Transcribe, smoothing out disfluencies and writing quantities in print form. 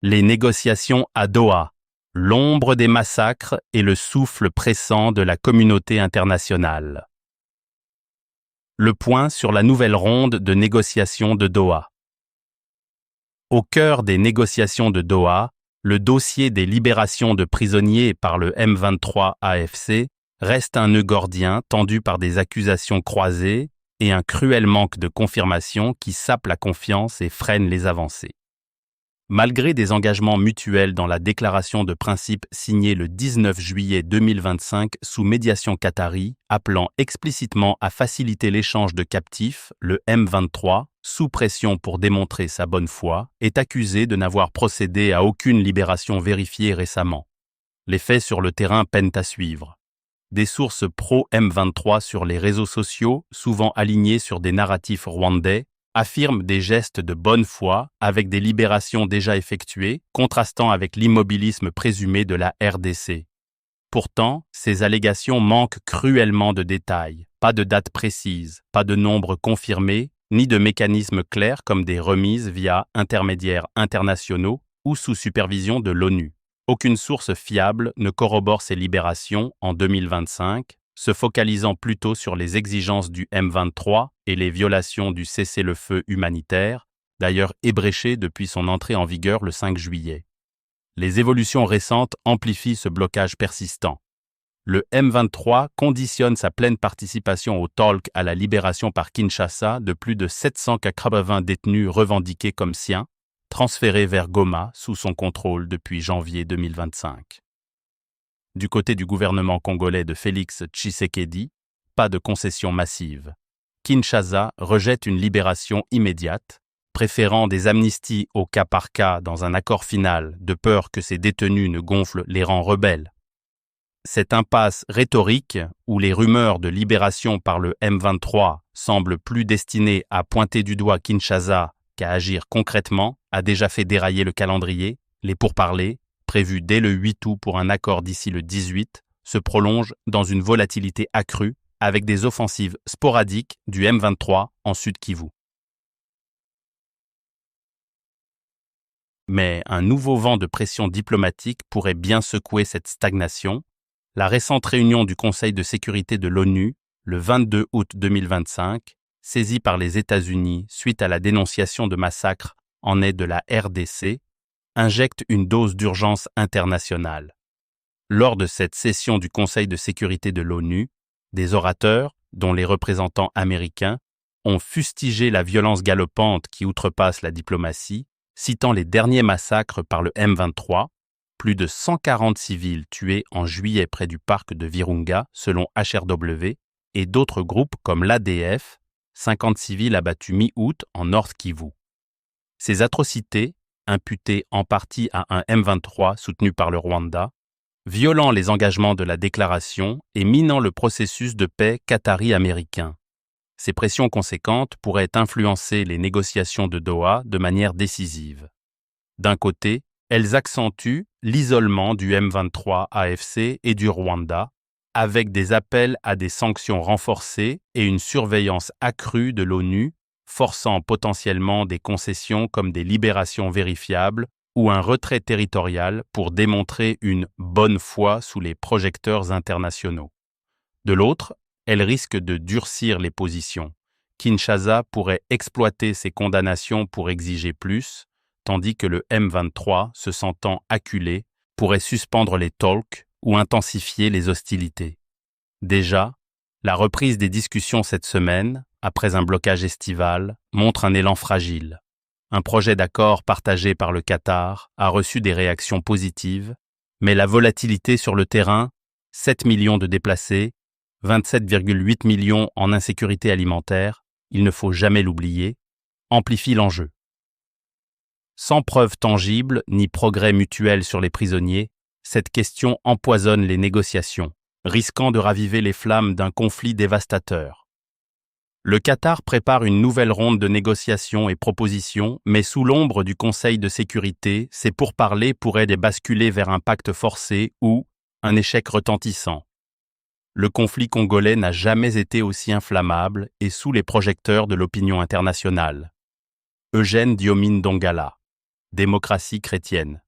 Les négociations à Doha, l'ombre des massacres et le souffle pressant de la communauté internationale. Le point sur la nouvelle ronde de négociations de Doha. Au cœur des négociations de Doha, le dossier des libérations de prisonniers par le M23 AFC reste un nœud gordien tendu par des accusations croisées et un cruel manque de confirmation qui sape la confiance et freine les avancées. Malgré des engagements mutuels dans la déclaration de principe signée le 19 juillet 2025 sous médiation qatari, appelant explicitement à faciliter l'échange de captifs, le M23, sous pression pour démontrer sa bonne foi, est accusé de n'avoir procédé à aucune libération vérifiée récemment. Les faits sur le terrain peinent à suivre. Des sources pro-M23 sur les réseaux sociaux, souvent alignées sur des narratifs rwandais, affirment des gestes de bonne foi avec des libérations déjà effectuées, contrastant avec l'immobilisme présumé de la RDC. Pourtant, ces allégations manquent cruellement de détails, pas de date précise, pas de nombre confirmé, ni de mécanismes clairs comme des remises via intermédiaires internationaux ou sous supervision de l'ONU. Aucune source fiable ne corrobore ces libérations en 2025, se focalisant plutôt sur les exigences du M23 et les violations du cessez-le-feu humanitaire, d'ailleurs ébréché depuis son entrée en vigueur le 5 juillet. Les évolutions récentes amplifient ce blocage persistant. Le M23 conditionne sa pleine participation au talk à la libération par Kinshasa de plus de 780 détenus revendiqués comme siens, transférés vers Goma sous son contrôle depuis janvier 2025. Du côté du gouvernement congolais de Félix Tshisekedi, pas de concession massive. Kinshasa rejette une libération immédiate, préférant des amnisties au cas par cas dans un accord final de peur que ces détenus ne gonflent les rangs rebelles. Cette impasse rhétorique, où les rumeurs de libération par le M23 semblent plus destinées à pointer du doigt Kinshasa qu'à agir concrètement, a déjà fait dérailler le calendrier, les pourparlers, prévu dès le 8 août pour un accord d'ici le 18, se prolonge dans une volatilité accrue avec des offensives sporadiques du M23 en Sud-Kivu. Mais un nouveau vent de pression diplomatique pourrait bien secouer cette stagnation. La récente réunion du Conseil de sécurité de l'ONU, le 22 août 2025, saisie par les États-Unis suite à la dénonciation de massacres en aide de la RDC, injecte une dose d'urgence internationale. Lors de cette session du Conseil de sécurité de l'ONU, des orateurs, dont les représentants américains, ont fustigé la violence galopante qui outrepasse la diplomatie, citant les derniers massacres par le M23, plus de 140 civils tués en juillet près du parc de Virunga, selon HRW, et d'autres groupes comme l'ADF, 50 civils abattus mi-août en Nord Kivu. Ces atrocités, imputées en partie à un M23 soutenu par le Rwanda, violant les engagements de la déclaration et minant le processus de paix qatari-américain. Ces pressions conséquentes pourraient influencer les négociations de Doha de manière décisive. D'un côté, elles accentuent l'isolement du M23 AFC et du Rwanda, avec des appels à des sanctions renforcées et une surveillance accrue de l'ONU, forçant potentiellement des concessions comme des libérations vérifiables ou un retrait territorial pour démontrer une bonne foi sous les projecteurs internationaux. De l'autre, elle risque de durcir les positions. Kinshasa pourrait exploiter ces condamnations pour exiger plus, tandis que le M23, se sentant acculé, pourrait suspendre les talks ou intensifier les hostilités. Déjà, la reprise des discussions cette semaine, après un blocage estival, montre un élan fragile. Un projet d'accord partagé par le Qatar a reçu des réactions positives, mais la volatilité sur le terrain, 7 millions de déplacés, 27,8 millions en insécurité alimentaire, il ne faut jamais l'oublier, amplifie l'enjeu. Sans preuves tangibles ni progrès mutuels sur les prisonniers, cette question empoisonne les négociations, risquant de raviver les flammes d'un conflit dévastateur. Le Qatar prépare une nouvelle ronde de négociations et propositions, mais sous l'ombre du Conseil de sécurité, ces pourparlers pourraient basculer vers un pacte forcé ou un échec retentissant. Le conflit congolais n'a jamais été aussi inflammable et sous les projecteurs de l'opinion internationale. Eugène Diomine Dongala. démocratie chrétienne.